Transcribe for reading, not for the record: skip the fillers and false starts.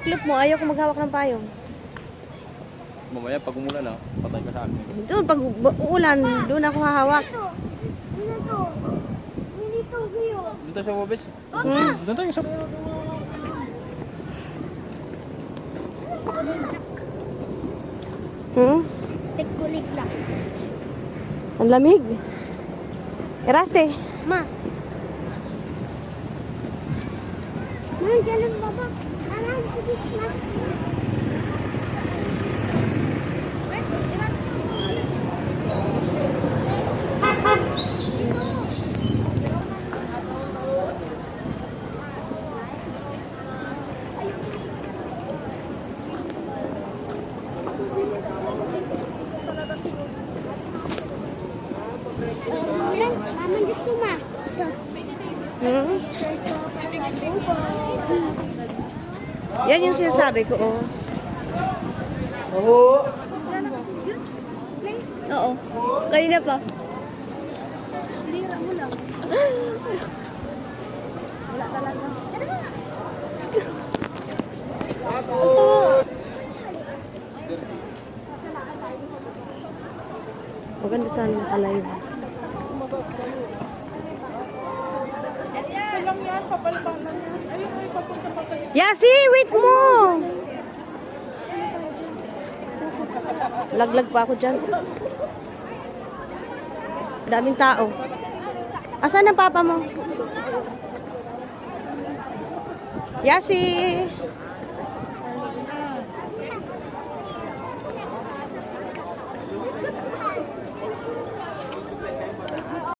iklop mo. Ayaw ko maghawak ng payong. Mamaya pag umulan na, patay ka sa akin. Doon, pag uulan, doon ako hahawak. Doon tayo sa mabis. Doon tayo sa... Tekulik lang. Ang lamig. Eraste. Ma. Ma, dyan ang baba. Alam sa Christmas. Mama, gusto ma. Yan yung sinasabi ko, oh. Oo. Kanina pa. Sinira mo lang. Wala talaga. Maganda sana naka-live. Lang yan, papalbang lang yan. Ayun, ay, papunta pa kayo. Yasi, wait mo! Laglag pa ako dyan. Daming tao. Asan ang papa mo? Yasi!